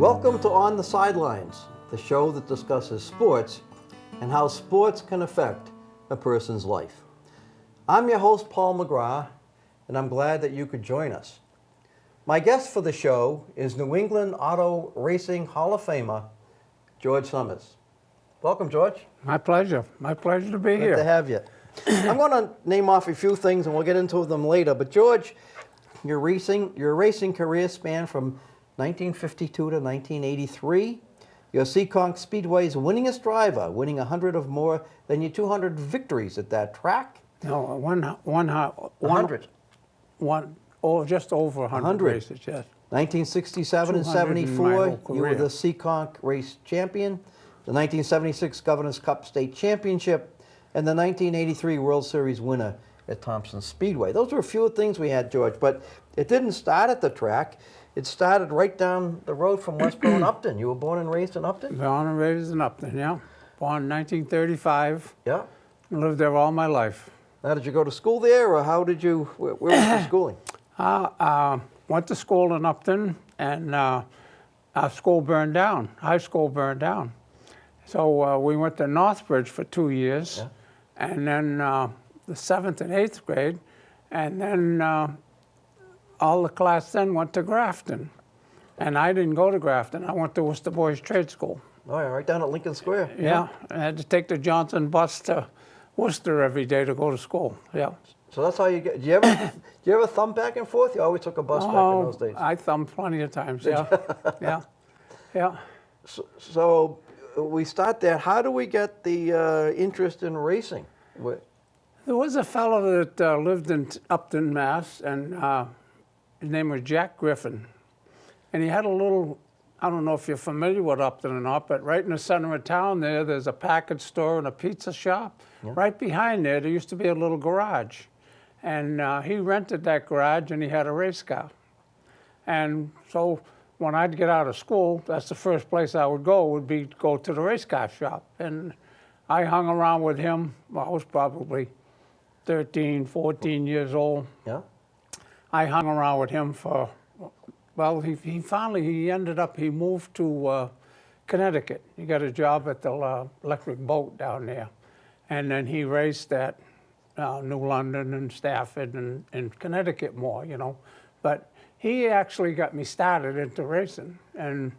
Welcome to On the Sidelines, the show that discusses sports and how sports can affect a person's life. I'm your host, Paul McGrath, and I'm glad that you could join us. My guest for the show is New England Auto Racing Hall of Famer, George Summers. Welcome, George. My pleasure. My pleasure to be here. Good to have you. I'm going to name off a few things, and we'll get into them later. But George, your racing career spanned from 1952 to 1983. You're Seekonk Speedway's winningest driver, winning 100 of more than your 200 victories at that track. No, 100. Just over 100 races, yes. 1967 and 74, you were the Seekonk race champion, the 1976 Governor's Cup State Championship, and the 1983 World Series winner at Thompson Speedway. Those were a few things we had, George, but it didn't start at the track. It started right down the road from Westborough and Upton. You were born and raised in Upton? Born and raised in Upton, yeah. Born in 1935. Yeah. Lived there all my life. Now, did you go to school there, or how did you, where was your schooling? Went to school in Upton, and our school burned down. High school burned down. So we went to Northbridge for 2 years, Yeah. and then the 7th and 8th grade, and then all the class then went to Grafton. And I didn't go to Grafton. I went to Worcester Boys Trade School. Oh, yeah, right down at Lincoln Square. Yeah, I had to take the Johnson bus to Worcester every day to go to school, yeah. So that's how you get, do you ever thumb back and forth? You always took a bus back in those days. I thumbed plenty of times, yeah. Yeah. So we start there. How do we get the interest in racing? There was a fellow that lived in Upton, Mass, and his name was Jack Griffin. And he had a little, I don't know if you're familiar with Upton or not, but right in the center of town there's a package store and a pizza shop. Yeah. Right behind there used to be a little garage. And he rented that garage, and he had a race car. And so when I'd get out of school, that's the first place I would go to the race car shop. And I hung around with him. Well, I was probably 13, 14 years old. Yeah. I hung around with him for, well, he moved to Connecticut. He got a job at the electric boat down there. And then he raced at New London and Stafford and Connecticut more, you know. But he actually got me started into racing. And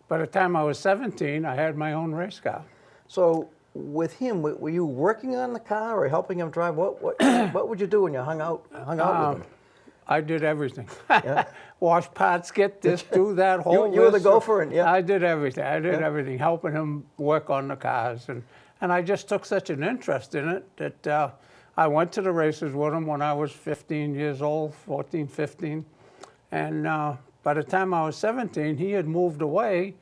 by the time I was 17, I had my own race car. So with him, were you working on the car or helping him drive? What would you do when you hung out with him? I did everything. Yeah. Wash pots, get this, do that, whole You were the gopher, and yeah. I did everything. I did everything, helping him work on the cars. And I just took such an interest in it that I went to the races with him when I was 15 years old, 14, 15. And by the time I was 17, he had moved away,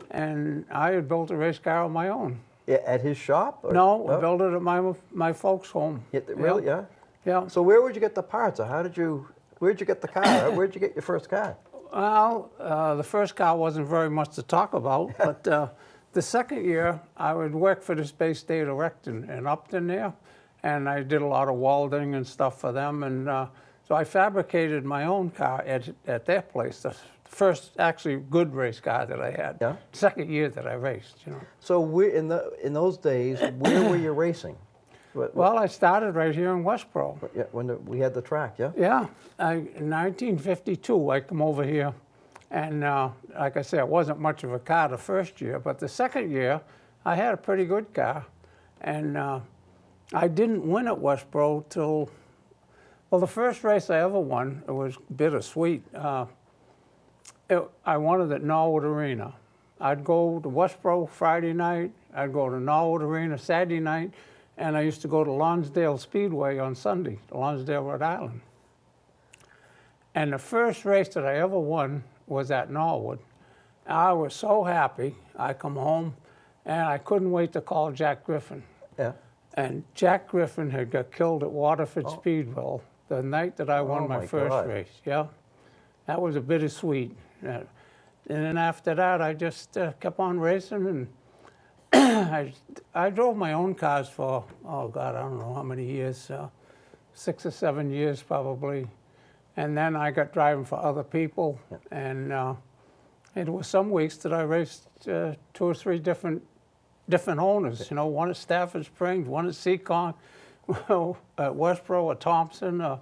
and I had built a race car on my own. Yeah, at his shop? Or? No, I built it at my folks' home. Yeah, really? Yeah. Yeah. So where would you get the parts, or where'd you get the car? Where'd you get your first car? Well, the first car wasn't very much to talk about, but the second year I would work for the Space State Erecting in Upton there, and I did a lot of welding and stuff for them, and so I fabricated my own car at their place. The first actually good race car that I had. Yeah. Second year that I raced, you know. So in those days, where were you racing? Well, I started right here in Westborough. Yeah, when we had the track, yeah? Yeah. In 1952, I come over here, and like I said, it wasn't much of a car the first year, but the second year, I had a pretty good car. And I didn't win at Westborough till, well, the first race I ever won, it was bittersweet. I won it at Norwood Arena. I'd go to Westborough Friday night, I'd go to Norwood Arena Saturday night, and I used to go to Lonsdale Speedway on Sunday, Lonsdale, Rhode Island. And the first race that I ever won was at Norwood. I was so happy. I come home, and I couldn't wait to call Jack Griffin. Yeah. And Jack Griffin had got killed at Waterford Speedwell the night that I won my first race. Yeah. That was a bittersweet. And then after that, I just kept on racing, and I drove my own cars for, oh God, I don't know how many years, 6 or 7 years probably. And then I got driving for other people, and And there were some weeks that I raced 2 or 3 different owners. You know, one at Stafford Springs, one at Seekonk, at Westborough, or Thompson.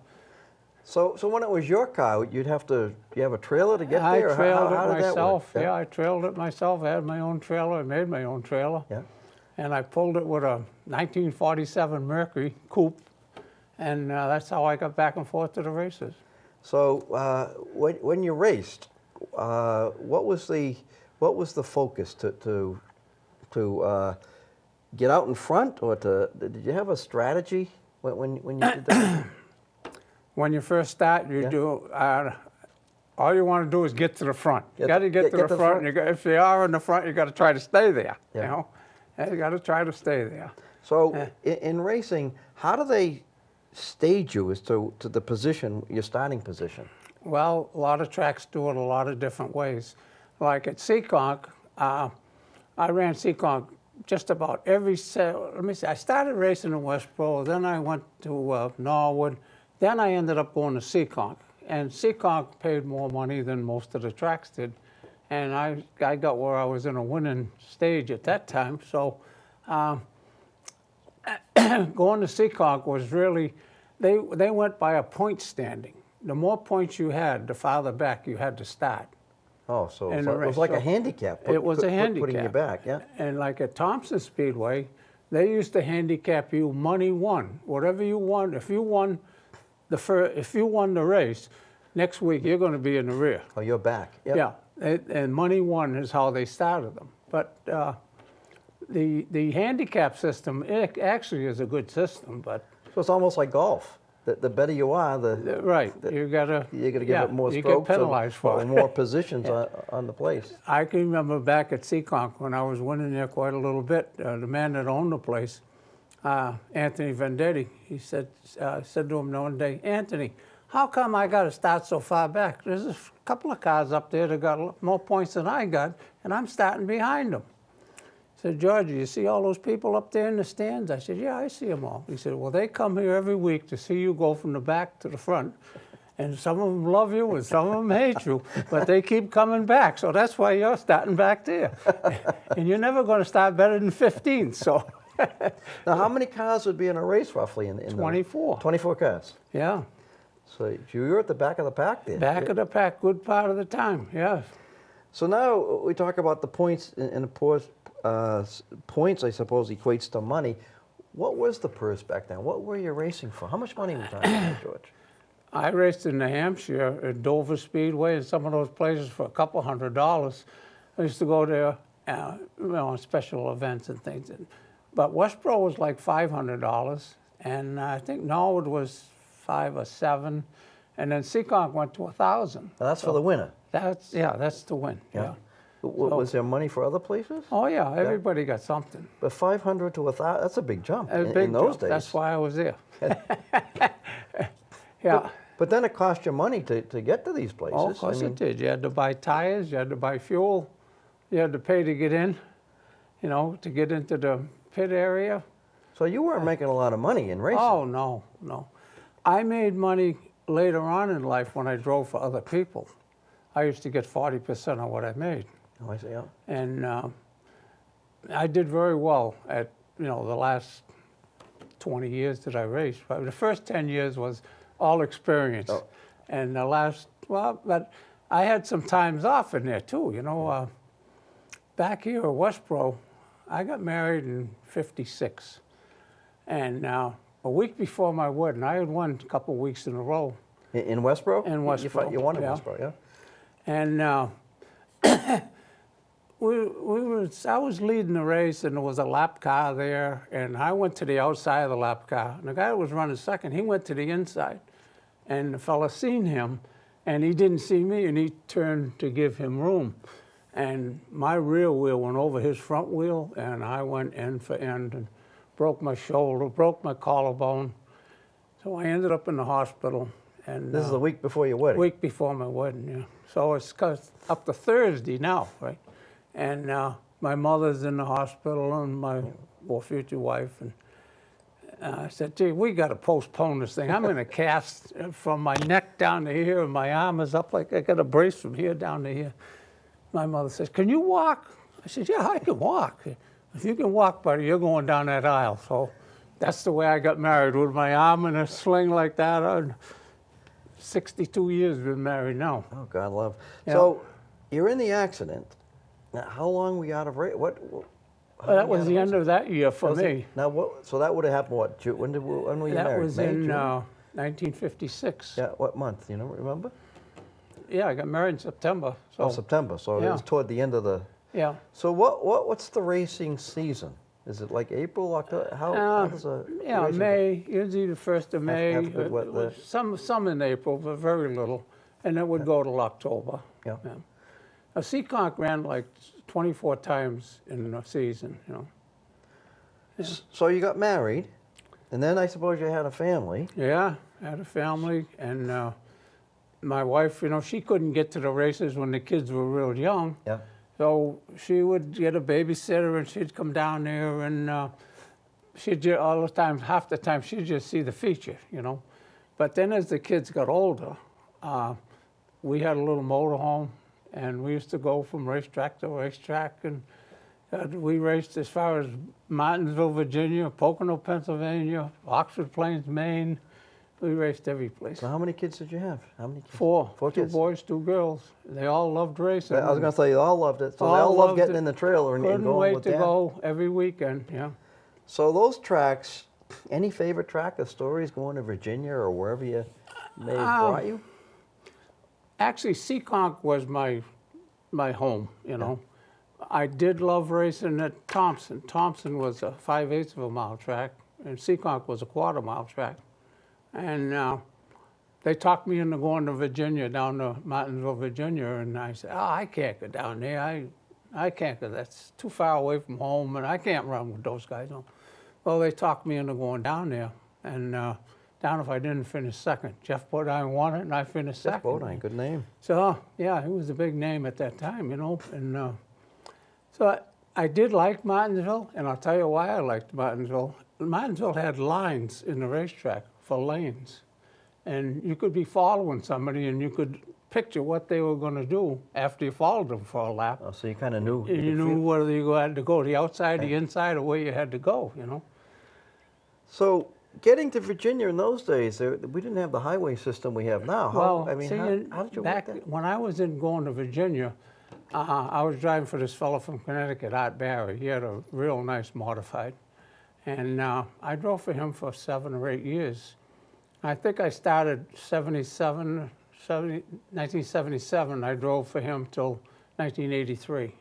So when it was your car, you have a trailer to get I there? Or trailed how it did that work? myself. Yeah, I trailed it myself. I had my own trailer. I made my own trailer. Yeah. And I pulled it with a 1947 Mercury coupe, and that's how I got back and forth to the races. So when you raced, what was the focus to get out in front, or did you have a strategy when you did that? When you first start, you do. All you want to do is get to the front. You got to get to the front. If you are in the front, you got to try to stay there. Yeah. You know, and you got to try to stay there. So in racing, how do they stage you as to the position, your starting position? Well, a lot of tracks do it a lot of different ways. Like at Seekonk, I ran Seekonk just about every let me see, I started racing in Westborough, then I went to Norwood, then I ended up going to Seekonk. And Seekonk paid more money than most of the tracks did. And I got where I was in a winning stage at that time. So going to Seekonk was really, they went by a point standing. The more points you had, the farther back you had to start. Oh, so it was like a handicap. It was a handicap. Putting you back, yeah. And like at Thompson Speedway, they used to handicap you money won. Whatever you won, if you won the race, next week you're going to be in the rear. Oh, you're back. Yep. Yeah, and money won is how they started them. But the handicap system, it actually is a good system, but so it's almost like golf. The better you are, right. You gotta give it more strokes. You get penalized for it. More positions on the place. I can remember back at Seekonk when I was winning there quite a little bit. The man that owned the place, Anthony Vendetti, he said to him one day, "Anthony, how come I got to start so far back? There's a couple of cars up there that got more points than I got, and I'm starting behind them." I said, "George, you see all those people up there in the stands?" I said, "Yeah, I see them all." He said, "Well, they come here every week to see you go from the back to the front, and some of them love you and some of them hate you, but they keep coming back, so that's why you're starting back there. And you're never going to start better than 15, so." Now, how many cars would be in a race roughly? In 24. 24 cars? Yeah. So you were at the back of the pack there? Back of the pack, good part of the time, yeah. So now we talk about the points, and of course, points, I suppose, equates to money. What was the purse back then? What were you racing for? How much money were you talking about, George? I raced in New Hampshire at Dover Speedway and some of those places for a couple $100. I used to go there on special events and things. But Westborough was like $500, and I think Norwood was $5 or $7, and then Seekonk went to $1,000. Now that's for the winner? That's the win, yeah. Was there money for other places? Oh, yeah, everybody got something. But 500 to 1,000, that's a big jump in those days. That's why I was there. Yeah. But then it cost you money to get to these places. Oh, of course it did. You had to buy tires, you had to buy fuel, you had to pay to get in, to get into the pit area. So you weren't making a lot of money in racing? Oh, no. I made money later on in life when I drove for other people. I used to get 40% of what I made. Oh, I see, yeah. And I did very well at, the last 20 years that I raced. But the first 10 years was all experience. Oh. And the last, but I had some times off in there too, back here at Westborough, I got married in '56. And a week before my wedding, I had won a couple of weeks in a row. In Westborough? In Westborough. You won in Westborough, yeah. And I was leading the race, and there was a lap car there, and I went to the outside of the lap car. And the guy that was running second, he went to the inside. And the fella seen him, and he didn't see me, and he turned to give him room. And my rear wheel went over his front wheel, and I went end for end and broke my shoulder, broke my collarbone. So I ended up in the hospital. And this is a week before your wedding? Week before my wedding, yeah. So it's up to Thursday now, right? And my mother's in the hospital and my future wife. And I said, "Gee, we got to postpone this thing. I'm in a cast from my neck down to here, and my arm is up like I got a brace from here down to here." my mother says, "Can you walk?" I said, "Yeah, I can walk." "If you can walk, buddy, you're going down that aisle." So that's the way I got married, with my arm in a sling like that. 62 years been married now. Oh, God love. Yeah. So you're in the accident. Now, how long were you out of race? Well, that was the end of that year for me. Now, what? So that would have happened, what, when were you married? That was May, in June? 1956. Yeah, what month? You know, remember? Yeah, I got married in September. So, Oh, September, so it was toward the end of the... yeah. So what's the racing season? Is it like April, October? How does a Yeah, racing- May, usually the 1st of May. After good weather. Some in April, but very little. And it would go till October. Yeah. A Seekonk ran like 24 times in a season, you know. So you got married, and then I suppose you had a family. Yeah, I had a family, and my wife, you know, she couldn't get to the races when the kids were real young. Yeah. So she would get a babysitter, and she'd come down there, and she'd all the time, half the time, she'd just see the feature, you know. But then as the kids got older, we had a little motorhome, and we used to go from racetrack to racetrack, and we raced as far as Martinsville, Virginia, Pocono, Pennsylvania, Oxford Plains, Maine. We raced every place. So how many kids did you have? How many kids? Four. Four Two kids. boys, 2 girls. They all loved racing. I was going to say, they all loved it. So they all loved getting in the trailer and Couldn't going wait with to Dad. go every weekend, yeah. So those tracks, any favorite track or stories going to Virginia or wherever you may have brought you? Actually, Seekonk was my home, you know. I did love racing at Thompson. Thompson was a 5/8 of a mile track, and Seekonk was a 1/4 mile track. And they talked me into going to Virginia, down to Martinsville, Virginia, and I said, "Oh, I can't go down there. I can't go. That's too far away from home, and I can't run with those guys." Well, they talked me into going down there, and down if I didn't finish second. Jeff Bodine won it, and I finished Jeff second. Bodine, good name. So, yeah, he was a big name at that time, you know. And so I did like Martinsville, and I'll tell you why I liked Martinsville. Martinsville had lines in the racetrack for lanes. And you could be following somebody, and you could picture what they were going to do after you followed them for a lap. Oh, so you kind of knew. You knew whether you had to go the outside, the inside, or where you had to go, you know. So getting to Virginia in those days, we didn't have the highway system we have now. Well, how did you back work that? when I was going to Virginia, I was driving for this fellow from Connecticut, Art Barry. He had a real nice modified. And I drove for him for 7 or 8 years. I think I started 1977. I drove for him till 1983.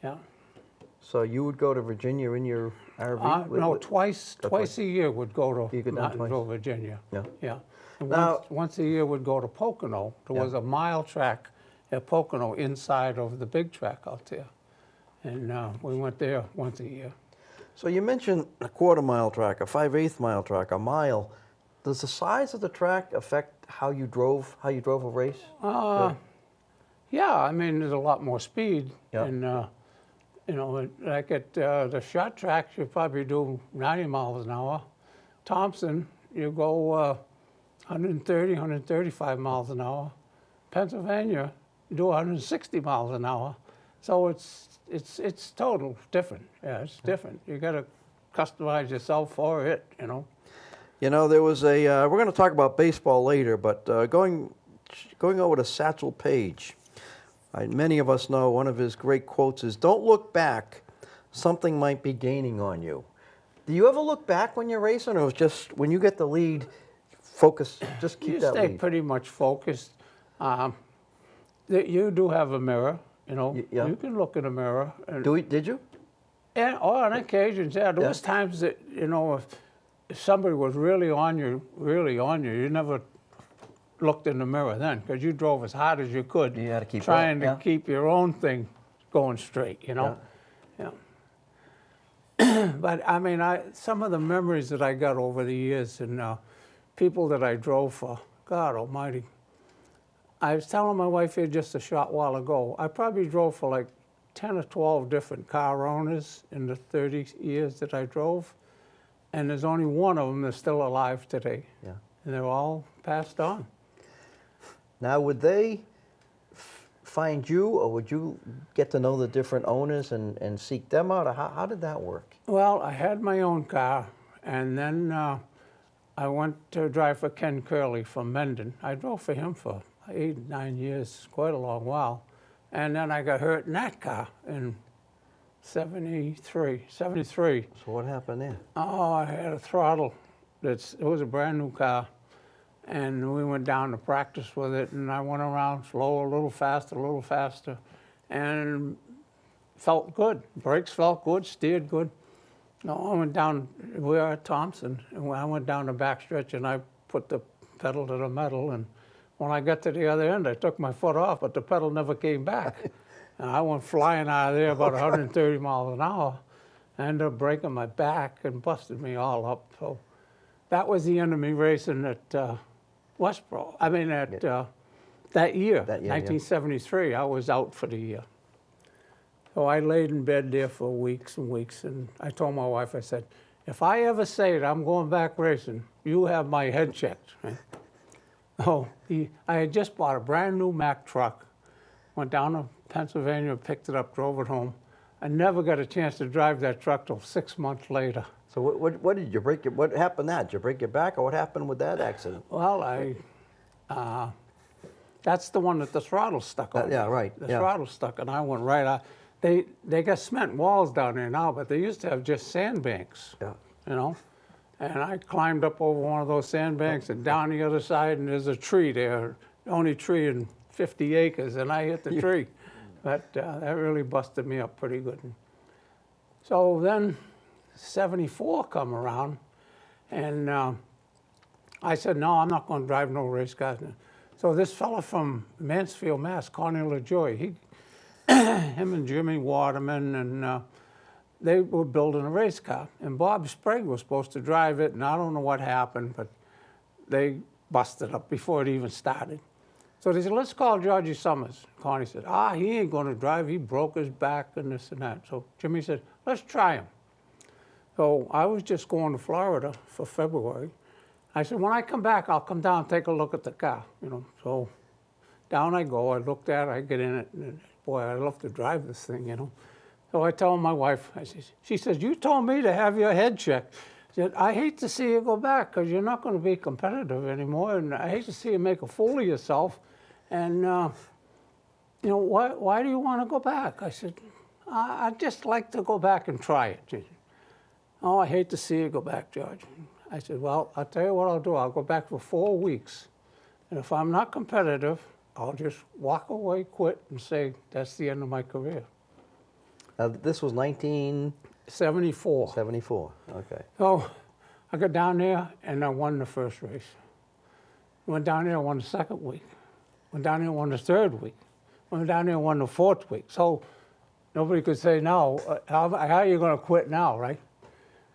Yeah. So you would go to Virginia in your RV? No, twice a year would go to You go down Martinsville, Virginia. Yeah. Yeah. And Now- once a year would go to Pocono. There was a mile track at Pocono inside of the big track out there. And we went there once a year. So you mentioned a 1/4 mile track, a 5/8 mile track, a mile. Does the size of the track affect how you drove a race? Yeah, I mean, there's a lot more speed. Yeah. And, you know, like at the short tracks, you probably do 90 miles an hour. Thompson, you go 130, 135 miles an hour. Pennsylvania, you do 160 miles an hour. So it's total different. Yeah, it's different. You got to customize yourself for it, you know. You know, there was a, we're going to talk about baseball later, but going over to Satchel Paige, many of us know one of his great quotes is, "Don't look back, something might be gaining on you." Do you ever look back when you're racing, or is just when you get the lead, focus, just keep that You stay lead? pretty much focused. You do have a mirror, you know. Yeah. You can look in a mirror. And, Did you? and on occasions, yeah. There was times that, you know, if somebody was really on you, you never looked in the mirror then, because you drove as hard as you could. You had to keep trying up, to keep your own thing going straight, you know. Yeah. But I mean, some of the memories that I got over the years and people that I drove for, God Almighty. I was telling my wife here just a short while ago, I probably drove for like 10 or 12 different car owners in the 30 years that I drove, and there's only one of them that's still alive today. Yeah. And they're all passed on. Now, would they find you, or would you get to know the different owners and seek them out? Or how did that work? Well, I had my own car, and then I went to drive for Ken Curley from Mendon. I drove for him for 8, 9 years, quite a long while. And then I got hurt in that car in 73. So what happened there? Oh, I had a throttle. It was a brand new car. And we went down to practice with it, and I went around slow, a little faster, and felt good. Brakes felt good, steered good. No, I went down, we were at Thompson, and I went down the backstretch, and I put the pedal to the metal, and when I got to the other end, I took my foot off, but the pedal never came back. And I went flying out of there about 130 miles an hour. I ended up breaking my back and busted me all up. So that was the end of me racing at Westborough. I mean, at that year, 1973, yeah. I was out for the year. So I laid in bed there for weeks and weeks, and I told my wife, I said, if I ever say that I'm going back racing, you have my head checked. Right? Oh, I had just bought a brand new Mack truck, went down to Pennsylvania, picked it up, drove it home. I never got a chance to drive that truck till 6 months later. So what did you break? What happened? Did you break your back, or what happened with that accident? Well, that's the one that the throttle stuck on. Yeah, right. The throttle stuck, and I went right out. They got cement walls down there now, but they used to have just sandbanks. Yeah. You know, and I climbed up over one of those sandbanks and down the other side, and there's a tree there, the only tree in 50 acres, and I hit the tree. But that really busted me up pretty good. So then 74 come around, and I said, no, I'm not going to drive no race cars. So this fella from Mansfield, Mass, Connie LaJoy, him and Jimmy Waterman, and they were building a race car. And Bob Sprague was supposed to drive it, and I don't know what happened, but they busted up before it even started. So they said, let's call Georgie Summers. Connie said, he ain't going to drive. He broke his back and this and that. So Jimmy said, let's try him. So I was just going to Florida for February. I said, when I come back, I'll come down and take a look at the car. You know, so down I go. I looked at it. I get in it. And boy, I'd love to drive this thing, you know. So I tell my wife, she says, you told me to have your head checked. She said, I hate to see you go back because you're not going to be competitive anymore, and I hate to see you make a fool of yourself. And, you know, why do you want to go back? I said, I'd just like to go back and try it. She said, oh, I hate to see you go back, George. I said, well, I'll tell you what I'll do. I'll go back for 4 weeks. And if I'm not competitive, I'll just walk away, quit, and say, that's the end of my career. This was 74. 74, okay. So I got down there, and I won the first race. Went down there, won the second week. Went down there, won the third week. Went down there, won the fourth week. So nobody could say, no, how are you going to quit now, right?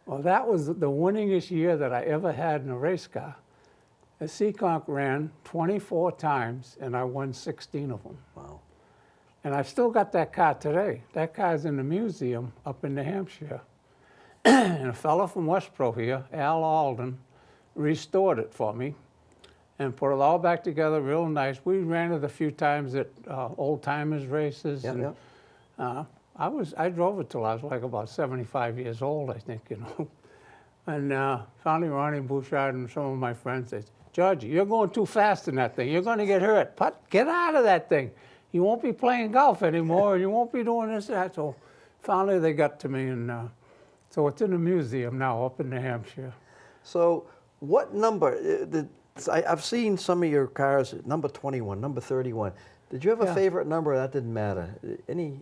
Well, that was the winningest year that I ever had in a race car. The Seekonk ran 24 times, and I won 16 of them. Wow. And I've still got that car today. That car's in the museum up in New Hampshire. And a fellow from Westborough here, Al Alden, restored it for me and put it all back together real nice. We ran it a few times at old timers races. Yeah, and, I drove it till I was like about 75 years old, I think, you know. And finally Ronnie Bouchard and some of my friends said, Georgie, you're going too fast in that thing. You're going to get hurt. Get out of that thing. You won't be playing golf anymore. You won't be doing this and that. So finally they got to me, and so it's in the museum now up in New Hampshire. So what number, I've seen some of your cars, number 21, number 31. Did you have a favorite number? That didn't matter. Any?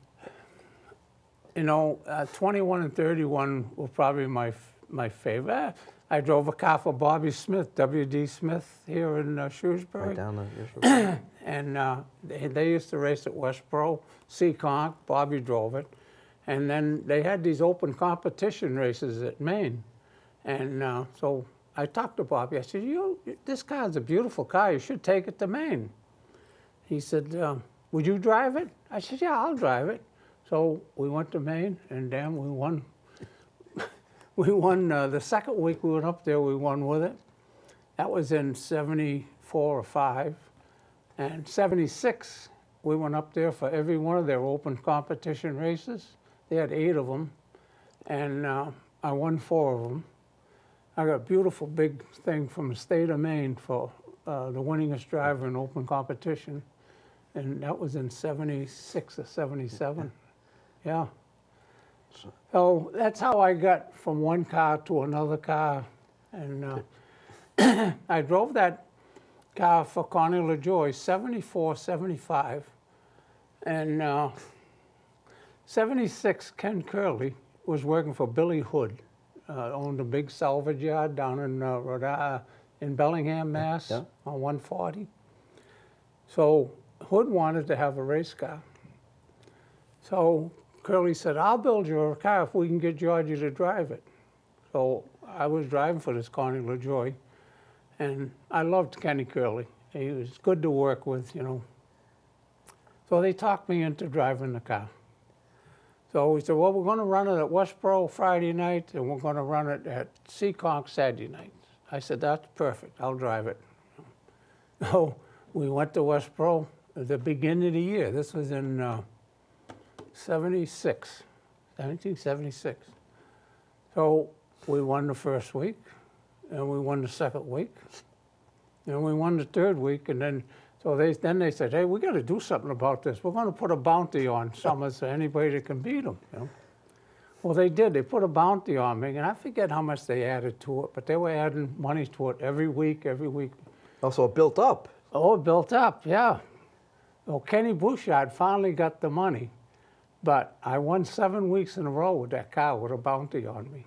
You know, 21 and 31 were probably my favorite. I drove a car for Bobby Smith, W.D. Smith, here in Shrewsbury. Right down there. And they used to race at Westborough, Seekonk. Bobby drove it. And then they had these open competition races at Maine. And so I talked to Bobby. I said, this car's a beautiful car. You should take it to Maine. He said, would you drive it? I said, yeah, I'll drive it. So we went to Maine, and damn, we won. We won the second week we went up there, we won with it. That was in 74 or 5. And 76, we went up there for every one of their open competition races. They had 8 of them, and I won 4 of them. I got a beautiful big thing from the state of Maine for the winningest driver in open competition, and that was in 76 or 77. Yeah. So that's how I got from one car to another car, and I drove that car for Connie LaJoy, 74, 75, and 76, Ken Curley was working for Billy Hood, owned a big salvage yard down in Bellingham, Mass, on 140. So Hood wanted to have a race car. So Curley said, I'll build you a car if we can get Georgie to drive it. So I was driving for this Connie LaJoy, and I loved Kenny Curley. He was good to work with, you know. So they talked me into driving the car. So we said, well, we're going to run it at Westborough Friday night, and we're going to run it at Seekonk Saturday night. I said, that's perfect. I'll drive it. So we went to Westborough at the beginning of the year. This was in 1976. So we won the first week, and we won the second week, and we won the third week, and then they said, hey, we got to do something about this. We're going to put a bounty on Summers so anybody that can beat them. You know? Well, they did. They put a bounty on me, and I forget how much they added to it, but they were adding money to it every week. Oh, so it built up. Oh, it built up, yeah. Well, Kenny Bouchard finally got the money, but I won 7 weeks in a row with that car with a bounty on me.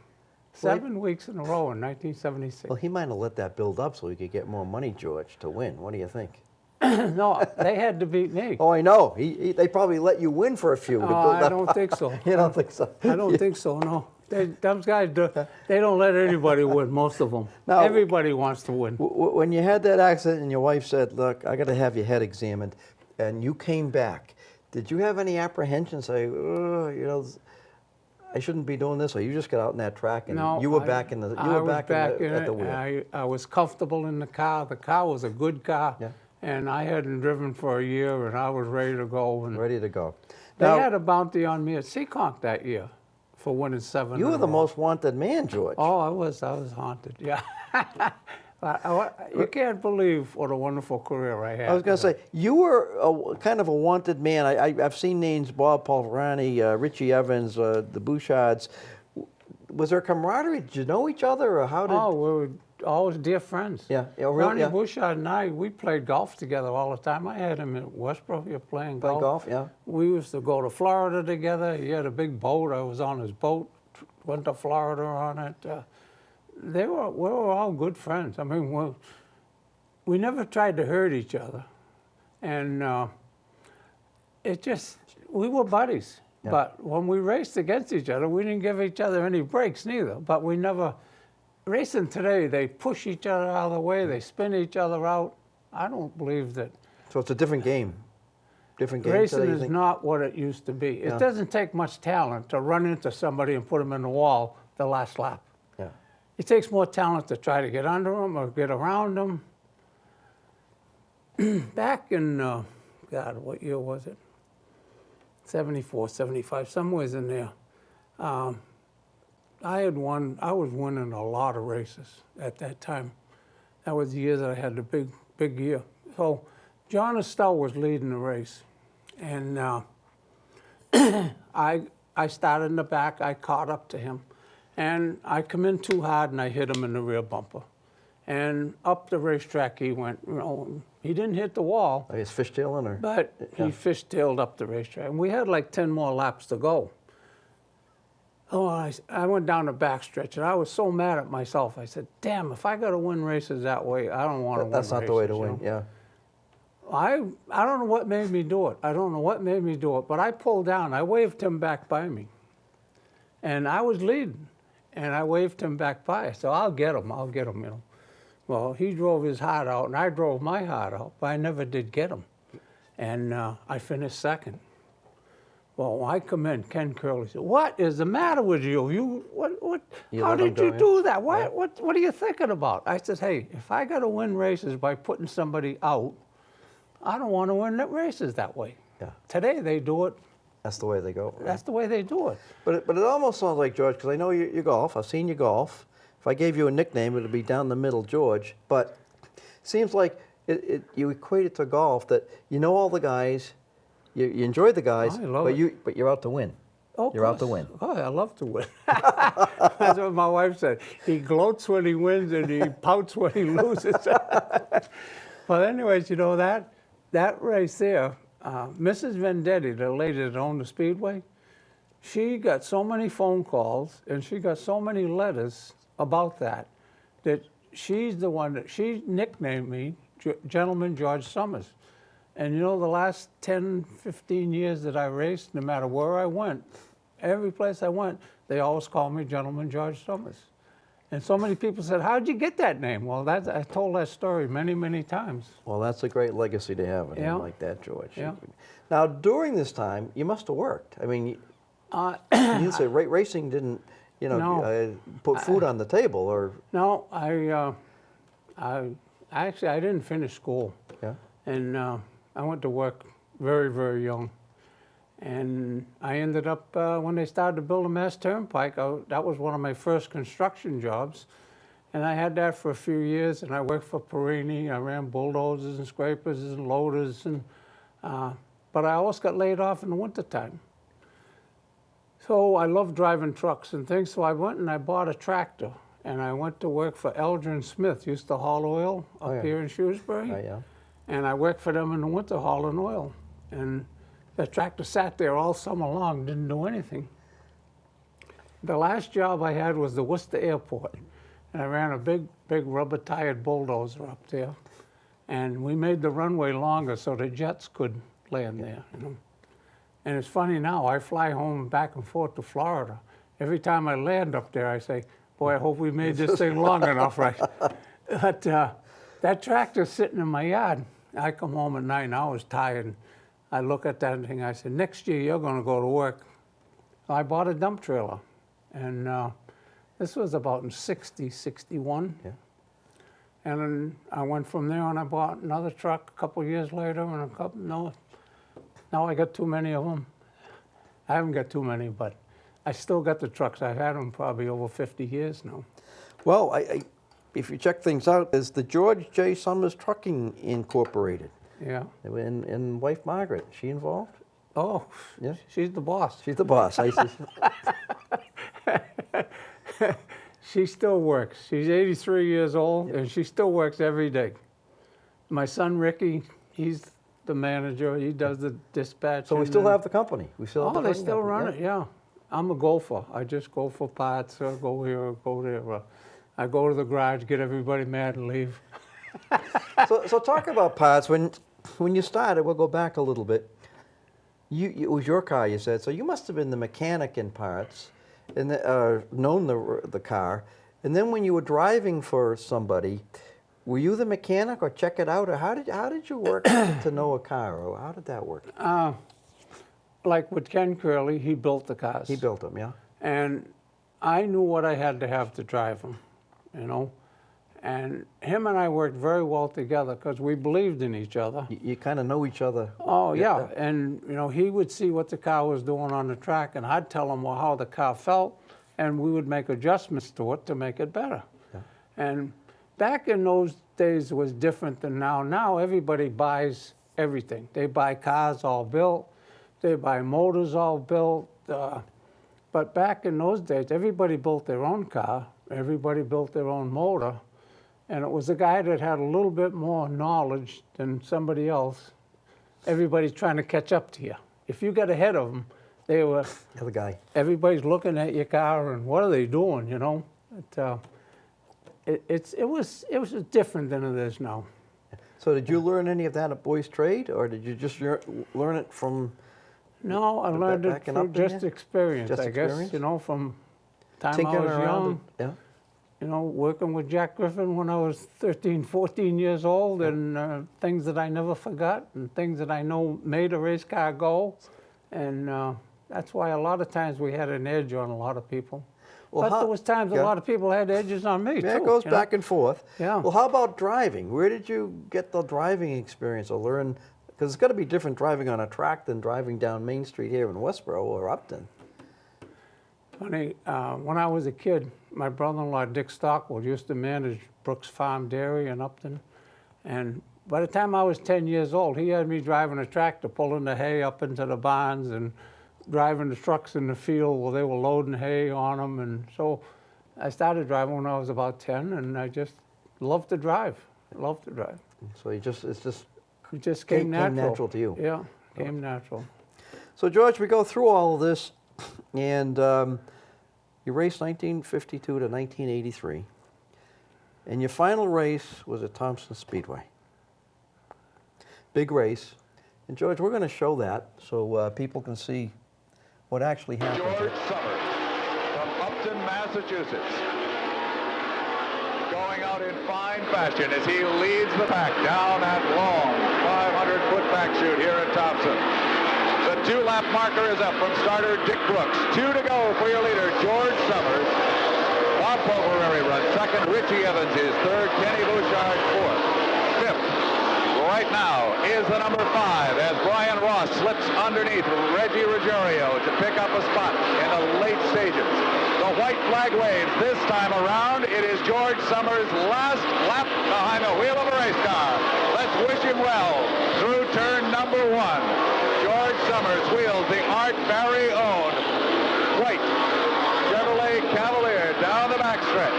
7 weeks in a row in 1976. Well, he might have let that build up so he could get more money, George, to win. What do you think? No, they had to beat me. Oh, I know. They probably let you win for a few. I don't think so. You don't think so? I don't think so, no. Those guys, they don't let anybody win, most of them. Now, everybody wants to win. When you had that accident and your wife said, look, I got to have your head examined, and you came back, did you have any apprehension, say, oh, you know, I shouldn't be doing this, or you just got out in that track and you were back in the at the wheel? I was comfortable in the car. The car was a good car. Yeah. And I hadn't driven for a year, and I was ready to go. And ready to go. They had a bounty on me at Seekonk that year for winning 7. You were the most wanted man, George. Oh, I was haunted, yeah. You can't believe what a wonderful career I had. I was going to say, you were kind of a wanted man. I've seen names, Bob Pulverani, Richie Evans, the Bouchards. Was there camaraderie? Did you know each other, or how did... Oh, we were always dear friends. Yeah, really? Ronnie Bouchard and I, we played golf together all the time. I had him at Westborough here playing golf. Playing golf, yeah. We used to go to Florida together. He had a big boat. I was on his boat, went to Florida on it. We were all good friends. I mean, we never tried to hurt each other. And we were buddies. Yeah. But when we raced against each other, we didn't give each other any breaks neither. But we never... Racing today, they push each other out of the way, they spin each other out. I don't believe that. So it's a different game. Different game. Racing is not what it used to be. It doesn't take much talent to run into somebody and put them in the wall the last lap. Yeah. It takes more talent to try to get under them or get around them. Back in, God, what year was it? 74, 75, somewheres in there. I was winning a lot of races at that time. That was the year that I had the big year. So John Estelle was leading the race. And I started in the back, I caught up to him. And I come in too hard and I hit him in the rear bumper. And up the racetrack he went, you know, he didn't hit the wall. I guess fishtailing or? But he fishtailed up the racetrack. And we had like 10 more laps to go. Oh, I went down the backstretch, and I was so mad at myself. I said, damn, if I got to win races that way, I don't want to win races. That's not the way to win, yeah. I don't know what made me do it. But I pulled down. I waved him back by me. And I was leading, and I waved him back by. So I'll get him, you know. Well, he drove his heart out, and I drove my heart out, but I never did get him. And I finished second. Well, when I come in, Ken Curley said, what is the matter with you? How did you do that? What are you thinking about? I said, hey, if I got to win races by putting somebody out, I don't want to win races that way. Yeah. Today they do it. That's the way they go. Right? That's the way they do it. But it almost sounds like, George, because I know you golf. I've seen you golf. If I gave you a nickname, it would be down the middle George. But it seems like you equate it to golf, that you know all the guys, you enjoy the guys, I love it. but you're out to win. Oh, You're out to win. Oh, I love to win. That's what my wife said. He gloats when he wins and he pouts when he loses. But anyways, you know, that race there, Mrs. Vendetti, the lady that owned the Speedway, she got so many phone calls and she got so many letters about that she's the one that she nicknamed me Gentleman George Summers. And you know, the last 10, 15 years that I raced, no matter where I went, every place I went, they always called me Gentleman George Summers. And so many people said, how'd you get that name? Well, I told that story many, many times. Well, that's a great legacy to have, a name like that, George. Yeah. Now, during this time, you must have worked. I mean, you say racing didn't, you know, No. put food on the table, or... No, I didn't finish school. Yeah. And I went to work very, very young. And I ended up, when they started to build a Mass Turnpike, that was one of my first construction jobs. And I had that for a few years, and I worked for Perini. I ran bulldozers and scrapers and loaders, but I always got laid off in the wintertime. So I loved driving trucks and things, so I went and I bought a tractor. And I went to work for Eldrin Smith, used to haul oil up here in Shrewsbury. Oh, yeah. And I worked for them in the winter hauling oil. And the tractor sat there all summer long, didn't do anything. The last job I had was the Worcester Airport. And I ran a big rubber-tired bulldozer up there. And we made the runway longer so the jets could land there. You know? And it's funny now, I fly home back and forth to Florida. Every time I land up there, I say, boy, I hope we made this thing long enough, right? But that tractor's sitting in my yard. I come home at night and I was tired. I look at that thing, I said, next year you're gonna go to work. I bought a dump trailer. And this was about in 60, 61. Yeah. And then I went from there and I bought another truck a couple years later, and now I got too many of them. I haven't got too many, but I still got the trucks. I've had them probably over 50 years now. Well, if you check things out, there's the George J. Summers Trucking Incorporated. Yeah. And wife Margaret, she involved? Oh, Yeah. she's the boss. She's the boss. She still works. She's 83 years old, and she still works every day. My son, Ricky, he's the manager. He does the dispatch. So we still have the company. We still have the they trucking still company, run it, yeah. I'm a gopher. I just go for parts, or go here, or go there. I go to the garage, get everybody mad, and leave. So talk about parts. When you started, we'll go back a little bit. It was your car, you said, so you must have been the mechanic in parts, and known the car. And then when you were driving for somebody, were you the mechanic, or check it out, or how did you work to know a car, or how did that work? Like with Ken Curley, he built the cars. He built them, yeah. And I knew what I had to have to drive them, you know. And him and I worked very well together because we believed in each other. You kind of know each other. Oh, yeah. And, you know, he would see what the car was doing on the track, and I'd tell him how the car felt, and we would make adjustments to it to make it better. Yeah. And back in those days, it was different than now. Now everybody buys everything. They buy cars all built. They buy motors all built. But back in those days, everybody built their own car. Everybody built their own motor. And it was a guy that had a little bit more knowledge than somebody else. Everybody's trying to catch up to you. If you got ahead of them, they were... The other guy. Everybody's looking at your car and what are they doing, you know? It was different than it is now. So did you learn any of that at Boys Trade, or did you just learn it from... No, I learned it through just experience, I guess, you know, from time I was young. Yeah. You know, working with Jack Griffin when I was 13, 14 years old, and things that I never forgot, and things that I know made a race car go. And that's why a lot of times we had an edge on a lot of people. Well, but there was times a lot of people had edges on me, too. Yeah, it goes back and forth. Yeah. Well, how about driving? Where did you get the driving experience or learn Because it's got to be different driving on a track than driving down Main Street here in Westborough or Upton. Funny, when I was a kid, my brother-in-law, Dick Stockwood, used to manage Brooks Farm Dairy in Upton. And by the time I was 10 years old, he had me driving a tractor, pulling the hay up into the barns and driving the trucks in the field where they were loading hay on them. And so I started driving when I was about 10, and I just loved to drive. Loved to drive. So it just came natural to you. Yeah, came natural. So George, we go through all of this, and you raced 1952 to 1983, and your final race was at Thompson Speedway. Big race. And George, we're going to show that so people can see what actually happened. George Summers from Upton, Massachusetts, going out in fine fashion as he leads the pack down that long 500-foot back chute here at Thompson. The 2-lap marker is up from starter Dick Brooks. 2 to go for your leader, George Summers. Bob Poverary runs second. Richie Evans is third. Kenny Bouchard fourth. Fifth, right now, is the number 5 as Brian Ross slips underneath Reggie Ruggiero to pick up a spot in the late stages. The white flag waves. This time around, it is George Summers' last lap behind the wheel of a race car. Let's wish him well through turn number 1. George Summers wheels the Art Barry-owned white Chevrolet Cavalier down the backstretch.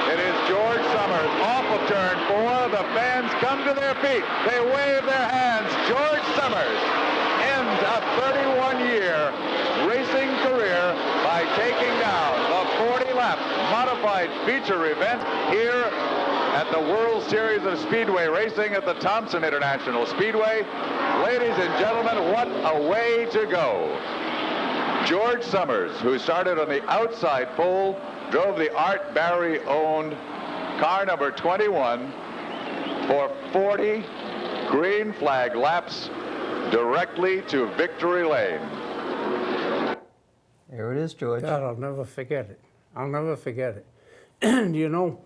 It is George Summers off of turn 4. The fans come to their feet. They wave their hands. George Summers ends a 31-year racing career by taking down the 40-lap modified feature event here at the World Series of Speedway Racing at the Thompson International Speedway. Ladies and gentlemen, what a way to go. George Summers, who started on the outside pole, drove the Art Barry-owned car number 21 for 40 green flag laps directly to victory lane. There it is, George. God, I'll never forget it. I'll never forget it. You know,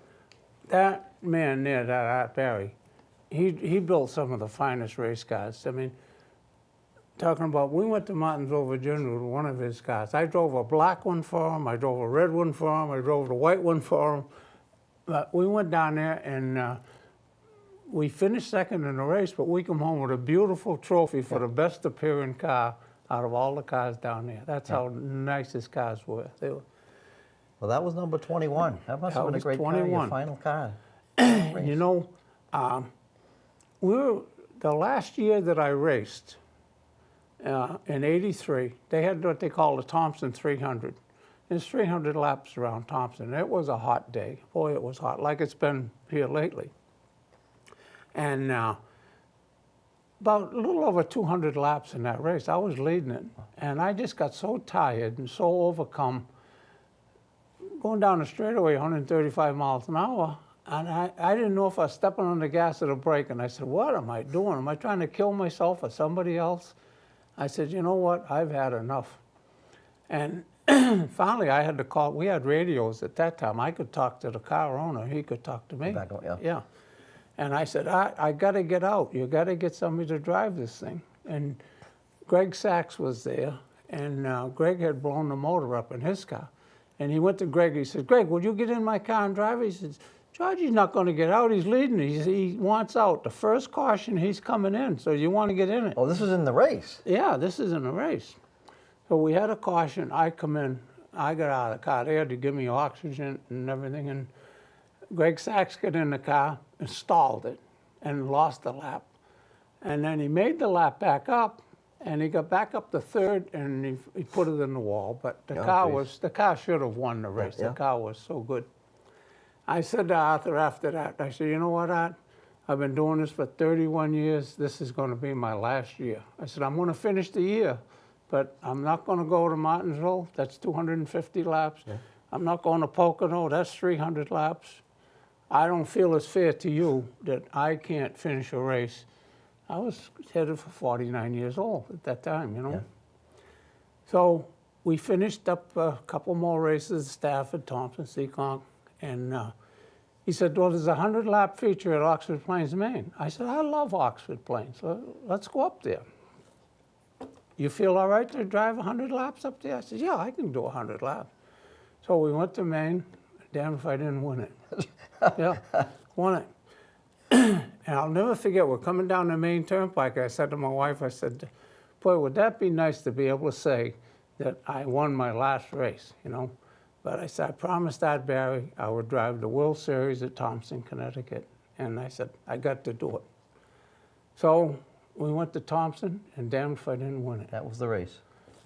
that man there, that Art Barry, he built some of the finest race cars. I mean, talking about, we went to Martinsville, Virginia with one of his cars. I drove a black one for him. I drove a red one for him. I drove the white one for him. But we went down there and we finished second in the race, but we come home with a beautiful trophy for the best appearing car out of all the cars down there. That's how nice his cars were. They were. Well, that was number 21. That must have been a great car, your final car. You know, the last year that I raced, in '83, they had what they call the Thompson 300. There's 300 laps around Thompson. It was a hot day. Boy, it was hot, like it's been here lately. And about a little over 200 laps in that race, I was leading it. And I just got so tired and so overcome, going down the straightaway 135 miles an hour, and I didn't know if I was stepping on the gas or the brake, and I said, what am I doing? Am I trying to kill myself or somebody else? I said, you know what, I've had enough. And finally I had to call, we had radios at that time. I could talk to the car owner, he could talk to me. Yeah. And I said, I gotta get out. You gotta get somebody to drive this thing. And Greg Sachs was there, and Greg had blown the motor up in his car. And he went to Greg, he said, Greg, would you get in my car and drive? He said, George, he's not gonna get out, he's leading. He wants out. The first caution, he's coming in, so you wanna get in it. Oh, this is in the race? Yeah, this is in the race. So we had a caution, I come in, I got out of the car. They had to give me oxygen and everything, and Greg Sachs got in the car and stalled it and lost the lap. And then he made the lap back up, and he got back up to third, and he put it in the wall. But the car should have won the race. The car was so good. I said to Arthur after that, I said, you know what, Art? I've been doing this for 31 years. This is going to be my last year. I said, I'm going to finish the year, but I'm not going to go to Martinsville. That's 250 laps. Yeah. I'm not going to Pocono. That's 300 laps. I don't feel it's fair to you that I can't finish a race. I was headed for 49 years old at that time, you know. Yeah. So we finished up a couple more races, Stafford, Thompson, Seekonk, and He said, well, there's a 100-lap feature at Oxford Plains, Maine. I said, I love Oxford Plains. Let's go up there. You feel all right to drive 100 laps up there? I said, yeah, I can do 100 laps. So we went to Maine. Damn if I didn't win it. Yeah, won it. And I'll never forget, we're coming down the Maine Turnpike. I said to my wife, I said, boy, would that be nice to be able to say that I won my last race, you know? But I said, I promised that, Barry, I would drive the World Series at Thompson, Connecticut. And I said, I got to do it. So we went to Thompson, and damn if I didn't win it. That was the race.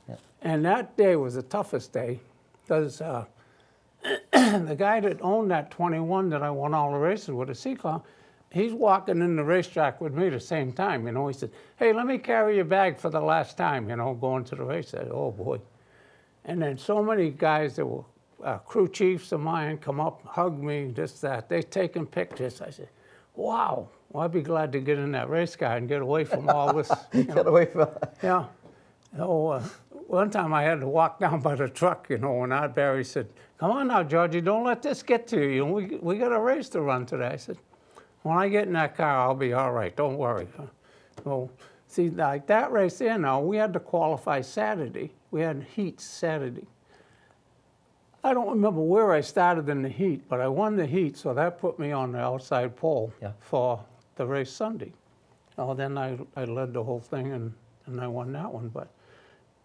Yeah. And that day was the toughest day, because the guy that owned that 21 that I won all the races with, a Seacon, he's walking in the racetrack with me at the same time, you know. He said, hey, let me carry your bag for the last time, you know, going to the race. I said, oh, boy. And then so many guys that were crew chiefs of mine come up, hug me, this, that. They're taking pictures. I said, wow, well, I'd be glad to get in that race car and get away from all this. Get away from Yeah. So, one time I had to walk down by the truck, you know, and Art Barry said, come on now, Georgie, don't let this get to you. We got a race to run today. I said, when I get in that car, I'll be all right. Don't worry. So, see, like that race there now, we had to qualify Saturday. We had heats Saturday. I don't remember where I started in the heat, but I won the heat, so that put me on the outside pole for the race Sunday. Oh, then I led the whole thing, and I won that one. But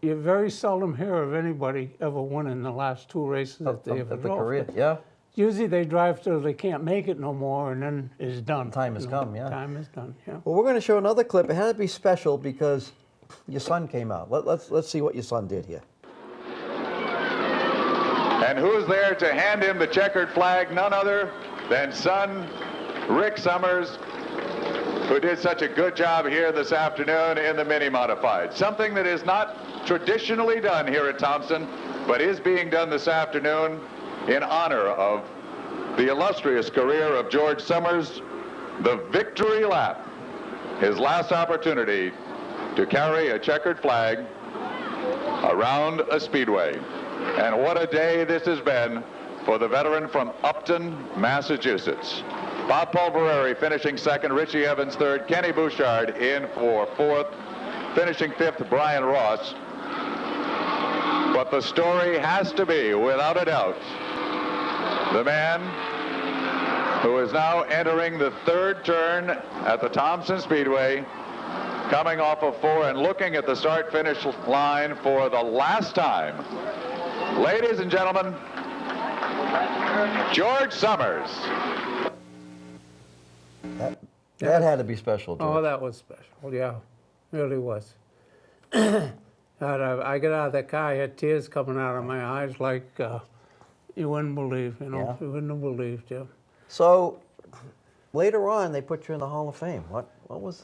you very seldom hear of anybody ever winning the last two races that they ever drove. Career. Yeah. Usually they drive till they can't make it no more, and then it's done. Time has come, yeah. Time is done, yeah. Well, we're going to show another clip. It had to be special because your son came out. Let's see what your son did here. And who's there to hand him the checkered flag? None other than son Rick Summers, who did such a good job here this afternoon in the mini modified. Something that is not traditionally done here at Thompson, but is being done this afternoon in honor of the illustrious career of George Summers, the victory lap, his last opportunity to carry a checkered flag around a speedway. And what a day this has been for the veteran from Upton, Massachusetts. Bob Pulvereri finishing second, Richie Evans third, Kenny Bouchard in for fourth, finishing fifth, Brian Ross. But the story has to be, without a doubt, the man who is now entering the third turn at the Thompson Speedway, coming off of four and looking at the start-finish line for the last time. Ladies and gentlemen, George Summers. That had to be special, George. Oh, that was special, yeah, really was. I got out of that car, I had tears coming out of my eyes like you wouldn't believe, you know, you wouldn't have believed, yeah. So later on, they put you in the Hall of Fame. What was,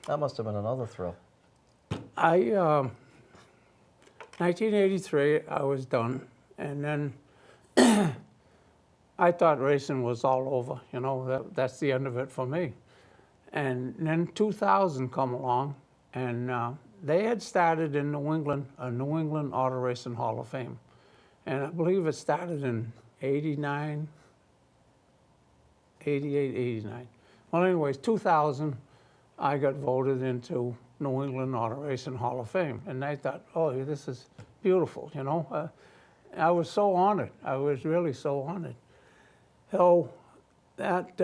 that must have been another thrill. 1983, I was done, and then I thought racing was all over, you know, that's the end of it for me. And then 2000 come along, and they had started in New England, a New England Auto Racing Hall of Fame. And I believe it started in 89, 88, 89. Well, anyways, 2000, I got voted into New England Auto Racing Hall of Fame. And I thought, oh, this is beautiful, you know. I was so honored. I was really so honored. So that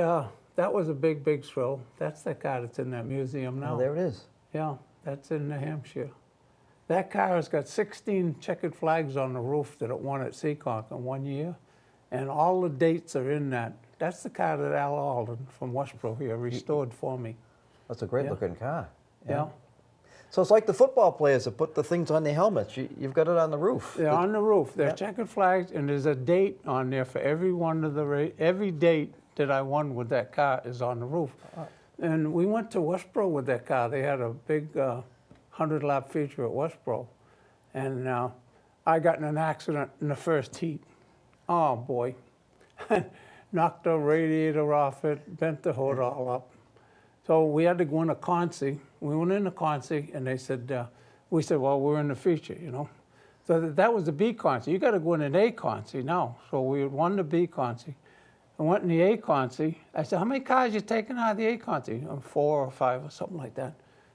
was a big, big thrill. That's the car that's in that museum now. Oh, there it is. Yeah, that's in New Hampshire. That car has got 16 checkered flags on the roof that it won at Seekonk in 1 year. And all the dates are in that. That's the car that Al Alden from Westborough here restored for me. That's a great looking car. Yeah. So it's like the football players that put the things on their helmets. You've got it on the roof. They're on the roof. They're checkered flags, and there's a date on there for every one of the every date that I won with that car is on the roof. And we went to Westborough with that car. They had a big 100-lap feature at Westborough. And I got in an accident in the first heat. Oh, boy. Knocked the radiator off it, bent the hood all up. So we had to go in a consi. We went in a consi, and they said, we said, well, we're in the feature, you know. So that was the B consi. You got to go in an A consi now. So we won the B consi. I went in the A-Consi. I said, how many cars you taking out of the A-Consi? 4 or 5 or something like that.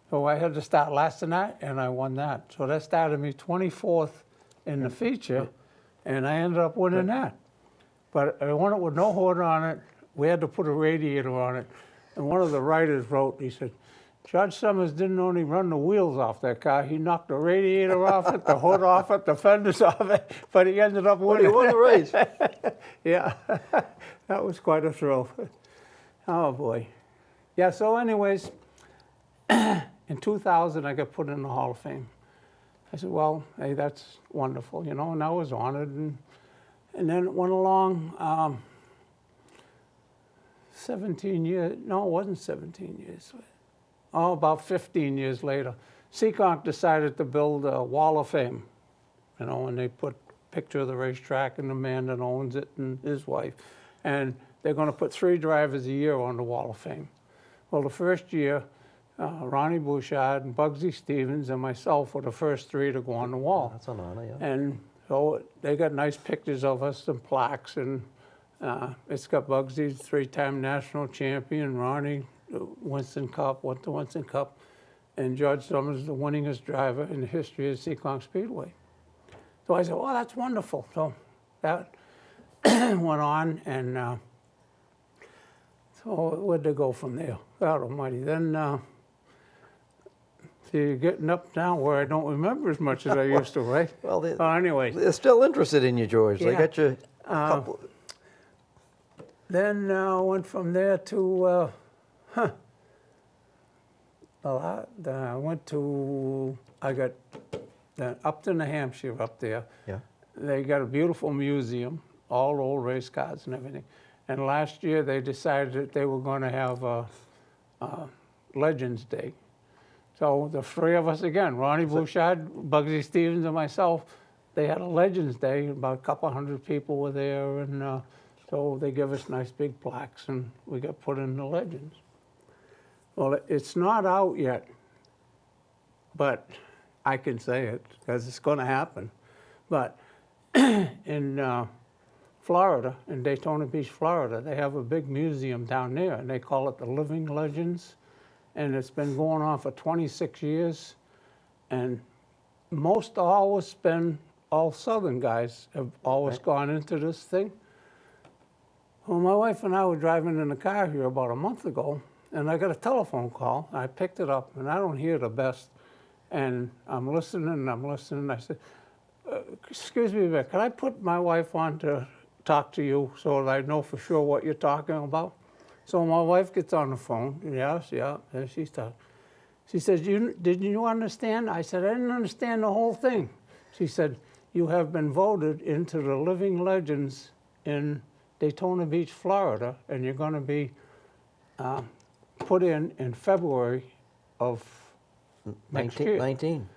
So I had to start last in that, and I won that. So that started me 24th in the feature, and I ended up winning that. But I won it with no hood on it. We had to put a radiator on it. And one of the writers wrote, he said, Judge Summers didn't only run the wheels off that car, he knocked the radiator off it, the hood off it, the fenders off it, but he ended up winning. He won the race. Yeah, that was quite a thrill. Oh, boy. Yeah, so anyways, in 2000, I got put in the Hall of Fame. I said, well, hey, that's wonderful, you know, and I was honored. And then it went along 17 years. No, it wasn't 17 years. Oh, about 15 years later, Seekonk decided to build a wall of fame, you know, and they put a picture of the racetrack and the man that owns it and his wife. And they're going to put 3 drivers a year on the wall of fame. Well, the first year, Ronnie Bouchard and Bugsy Stevens and myself were the first 3 to go on the wall. That's an honor, yeah. And so they got nice pictures of us and plaques, and it's got Bugsy, 3-time national champion, Ronnie, Winston Cup, went to Winston Cup, and George Summers, the winningest driver in the history of Seekonk Speedway. So I said, well, that's wonderful. So that went on, and so where'd they go from there? God almighty. Then, see, you're getting up now where I don't remember as much as I used to, right? Well, anyway. They're still interested in you, George. They Yeah. got you a couple. Then I went from there to, well, I went to, I got Upton, New Hampshire up there. Yeah. They got a beautiful museum, all old race cars and everything. And last year they decided that they were going to have a Legends Day. So the 3 of us again, Ronnie Bouchard, Bugsy Stevens, and myself, they had a Legends Day. About a couple hundred people were there, and so they gave us nice big plaques, and we got put in the Legends. Well, it's not out yet, but I can say it because it's going to happen. But in Florida, in Daytona Beach, Florida, they have a big museum down there, and they call it the Living Legends. And it's been going on for 26 years. And most always been all Southern guys have always gone into this thing. Well, my wife and I were driving in the car here about a month ago, and I got a telephone call. I picked it up, and I don't hear the best. And I'm listening, and I'm listening. I said, excuse me, Vic, can I put my wife on to talk to you so that I know for sure what you're talking about? So my wife gets on the phone. Yes, yeah, and she's talking. She says, did you understand? I said, I didn't understand the whole thing. She said, you have been voted into the Living Legends in Daytona Beach, Florida, and you're going to be put in February of next year. 19.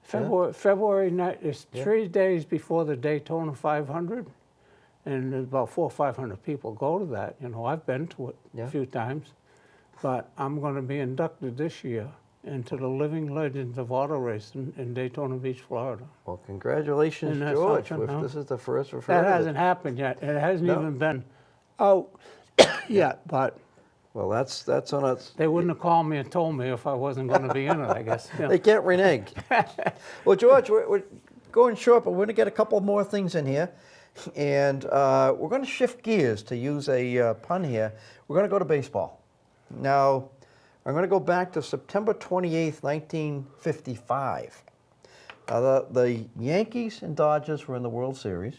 February night is 3 days before the Daytona 500. And about 400 or 500 people go to that. You know, I've been to it a few times. But I'm going to be inducted this year into the Living Legends of auto racing in Daytona Beach, Florida. Well, congratulations, George. This is the first we've heard That of hasn't happened yet. It hasn't No. even been out yet, but Well, that's on us. they wouldn't have called me and told me if I wasn't going to be in it, I guess. Yeah. They can't renege. Well, George, we're going short, but we're going to get a couple more things in here. And we're going to shift gears, to use a pun here. We're going to go to baseball. Now, I'm going to go back to September 28th, 1955. The Yankees and Dodgers were in the World Series.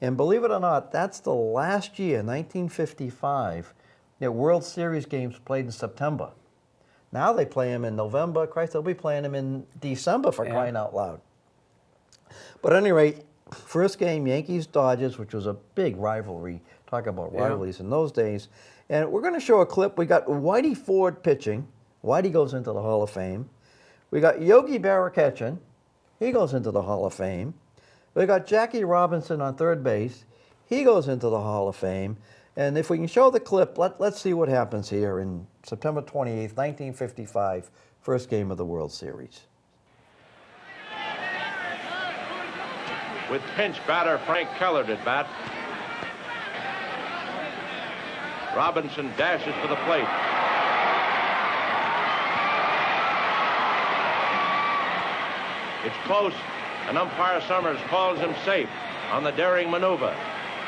And believe it or not, that's the last year, 1955, that World Series games played in September. Now they play them in November. Christ, they'll be playing them in December, for crying out loud. But at any rate, first game, Yankees-Dodgers, which was a big rivalry. Talk about rivalries in those days. And we're going to show a clip. We got Whitey Ford pitching. Whitey goes into the Hall of Fame. We got Yogi Berra catching. He goes into the Hall of Fame. We got Jackie Robinson on third base. He goes into the Hall of Fame. And if we can show the clip, let's see what happens here in September 28th, 1955, first game of the World Series. With pinch batter Frank Keller at bat. Robinson dashes to the plate. It's close, and umpire Summers calls him safe on the daring maneuver.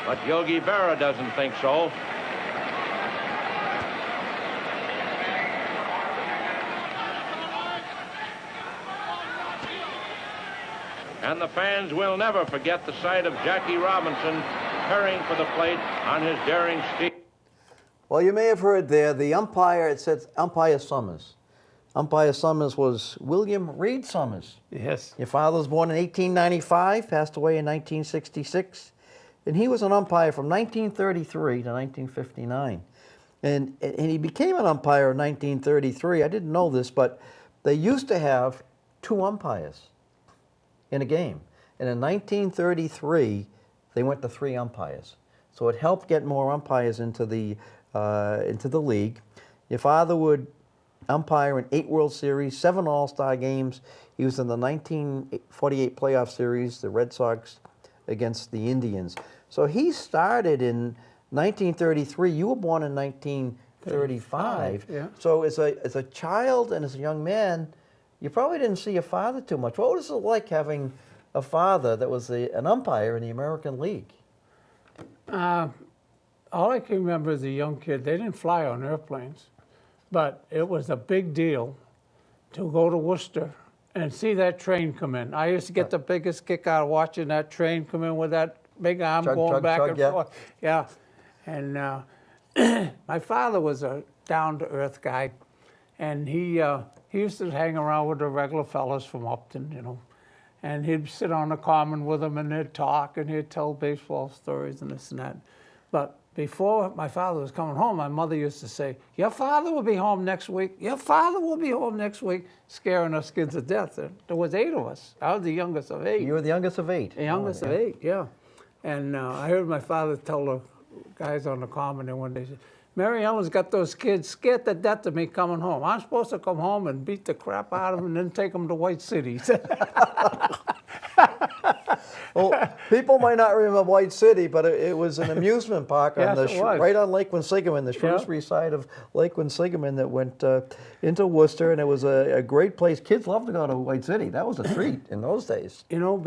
But Yogi Berra doesn't think so. And the fans will never forget the sight of Jackie Robinson preparing for the plate on his daring steed. Well, you may have heard there, the umpire, it said umpire Summers. Umpire Summers was William Reed Summers. Yes. Your father was born in 1895, passed away in 1966. And he was an umpire from 1933 to 1959. And he became an umpire in 1933. I didn't know this, but they used to have 2 umpires in a game. And in 1933, they went to 3 umpires. So it helped get more umpires into the league. Your father would umpire in 8 World Series, 7 All-Star games. He was in the 1948 playoff series, the Red Sox against the Indians. So he started in 1933. You were born in 1935. Yeah. So as a child and as a young man, you probably didn't see your father too much. What was it like having a father that was an umpire in the American League? All I can remember as a young kid, they didn't fly on airplanes, but it was a big deal to go to Worcester and see that train come in. I used to get the biggest kick out of watching that train come in with that big arm going back and forth. Yeah. And my father was a down-to-earth guy, and he used to hang around with the regular fellas from Upton, you know. And he'd sit on the common with them, and they'd talk, and he'd tell baseball stories and this and that. But before my father was coming home, my mother used to say, "Your father will be home next week. Your father will be home next week," scaring us kids to death. There was 8 of us. I was the youngest of 8. You were the youngest of 8. The youngest of 8, yeah. And I heard my father tell the guys on the common, and when they said, "Mary Ellen's got those kids scared to death of me coming home. I'm supposed to come home and beat the crap out of them and then take them to White City." Well, people might not remember White City, but it was an amusement park on Yes, it was. right on Lake Quinsigamon, the Shrewsbury side of Lake Quinsigamon that went into Worcester, and it was a great place. Kids loved to go to White City. That was a treat in those days. You know,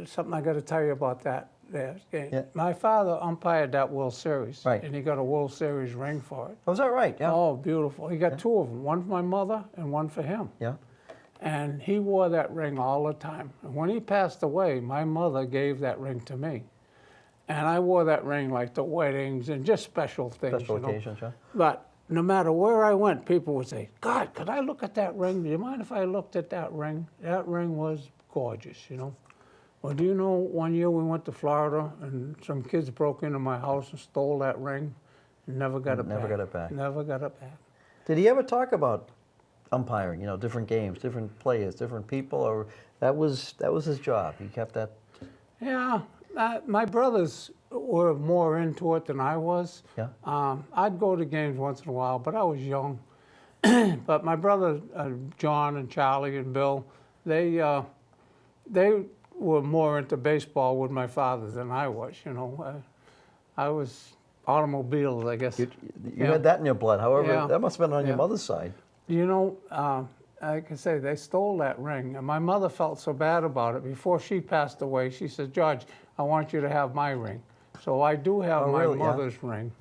something I got to tell you about that. Game. Yeah. My father umpired that World Series, Right. and he got a World Series ring for it. Was that right? Yeah. Oh, beautiful. He got 2 of them, one for my mother and one for him. Yeah. And he wore that ring all the time. And when he passed away, my mother gave that ring to me. And I wore that ring like the weddings and just special things. Special you know. occasions, yeah. But no matter where I went, people would say, "God, could I look at that ring? Do you mind if I looked at that ring?" That ring was gorgeous, you know. Well, do you know, one year we went to Florida and some kids broke into my house and stole that ring and never got it back. Never got it back. Never got it back. Did he ever talk about umpiring? You know, different games, different players, different people, or that was his job? He kept that. Yeah, my brothers were more into it than I was. Yeah. I'd go to games once in a while, but I was young. But my brothers, John and Charlie and Bill, they were more into baseball with my father than I was. You know, I was automobiles, I guess. You had that in your blood. However, Yeah. that must have been on your Yeah. mother's side. You know, like I say, they stole that ring, and my mother felt so bad about it. Before she passed away, she said, "George, I want you to have my ring." So I do have my really? Yeah. mother's ring.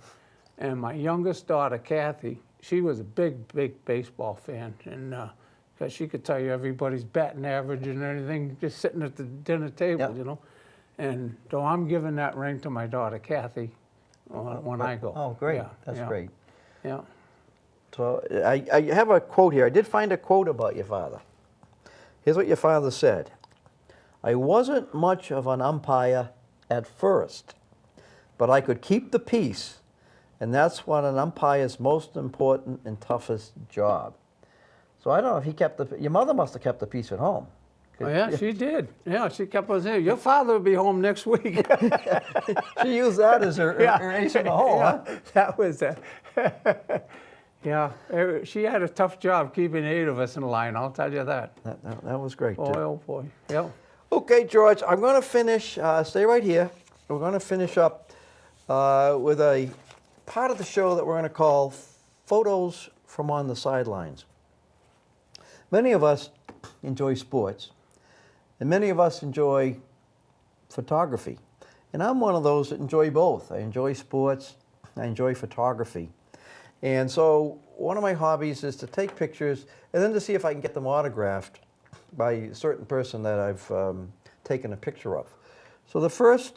And my youngest daughter, Kathy, she was a big, big baseball fan, and because she could tell you everybody's batting average and anything just sitting at the dinner table, Yeah. you know. And so I'm giving that ring to my daughter, Kathy, when I go. Oh, great. Yeah, That's yeah, great. Yeah. So I have a quote here. I did find a quote about your father. Here's what your father said. "I wasn't much of an umpire at first, but I could keep the peace, and that's what an umpire's most important and toughest job." So I don't know if he kept your mother must have kept the peace at home. Oh, yeah, she did. Yeah, she kept us here. "Your father will be home next week." She used that as her ace in the hole, huh? That was yeah, she had a tough job keeping 8 of us in line, I'll tell you that. That was great, Boy, too. oh boy, yeah. Okay, George, I'm going to finish, stay right here. We're going to finish up with a part of the show that we're going to call Photos from on the Sidelines. Many of us enjoy sports, and many of us enjoy photography. And I'm one of those that enjoy both. I enjoy sports, I enjoy photography. And so one of my hobbies is to take pictures and then to see if I can get them autographed by a certain person that I've taken a picture of. So the first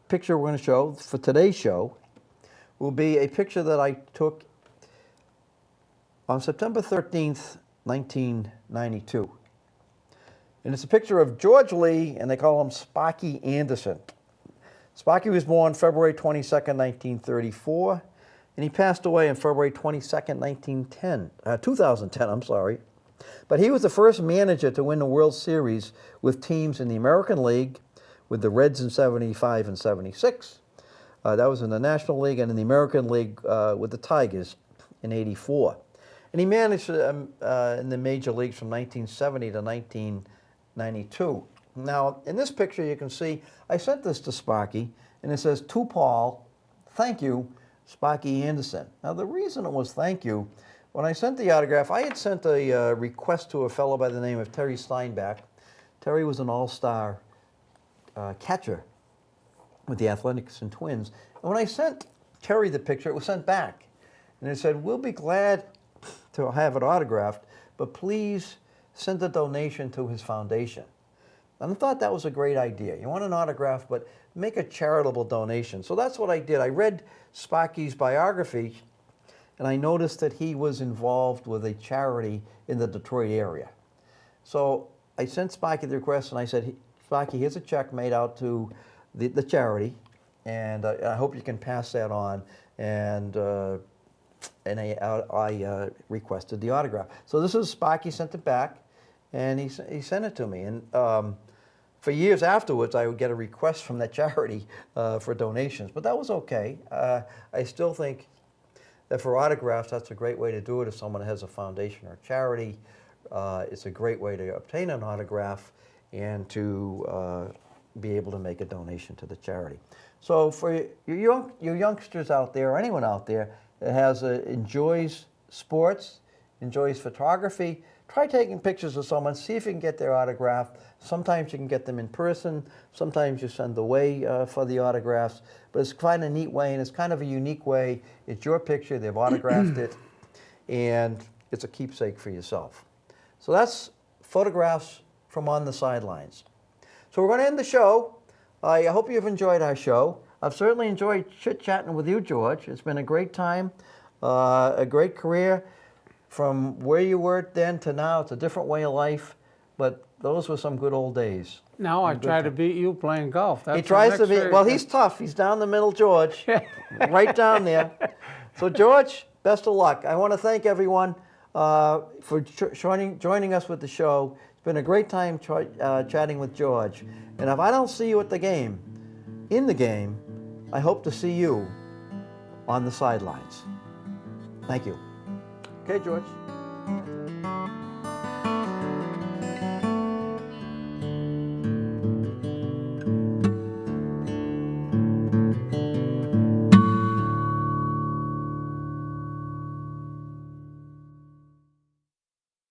picture we're going to show for today's show will be a picture that I took on September 13th, 1992. And it's a picture of George Lee, and they call him Sparky Anderson. Sparky was born February 22nd, 1934, and he passed away on February 22nd, 2010, I'm sorry. But he was the first manager to win the World Series with teams in the American League, with the Reds in 75 and 76. That was in the National League, and in the American League with the Tigers in 84. And he managed in the major leagues from 1970 to 1992. Now, in this picture, you can see, I sent this to Sparky, and it says, "To Paul, thank you, Sparky Anderson." Now, the reason it was thank you, when I sent the autograph, I had sent a request to a fellow by the name of Terry Steinbach. Terry was an all-star catcher with the Athletics and Twins. And when I sent Terry the picture, it was sent back. And it said, "We'll be glad to have it autographed, but please send a donation to his foundation." And I thought that was a great idea. You want an autograph, but make a charitable donation. So that's what I did. I read Sparky's biography, and I noticed that he was involved with a charity in the Detroit area. So I sent Sparky the request, and I said, "Sparky, here's a check made out to the charity, and I hope you can pass that on." And I requested the autograph. So this is Sparky sent it back, and he sent it to me. And for years afterwards, I would get a request from that charity for donations, but that was okay. I still think that for autographs, that's a great way to do it. If someone has a foundation or a charity, it's a great way to obtain an autograph and to be able to make a donation to the charity. So for you youngsters out there, or anyone out there that enjoys sports, enjoys photography, try taking pictures of someone, see if you can get their autograph. Sometimes you can get them in person, sometimes you send away for the autographs, but it's kind of a neat way, and it's kind of a unique way. It's your picture, they've autographed it, and it's a keepsake for yourself. So that's photographs from on the sidelines. So we're going to end the show. I hope you've enjoyed our show. I've certainly enjoyed chit-chatting with you, George. It's been a great time, a great career. From where you were then to now, it's a different way of life, but those were some good old days. Now I try to beat you playing golf. That's he tries to beat, well, he's tough. He's down the middle, George, right down there. So, George, best of luck. I want to thank everyone for joining us with the show. It's been a great time chatting with George. And if I don't see you at the game, in the game, I hope to see you on the sidelines. Thank you. Okay, George.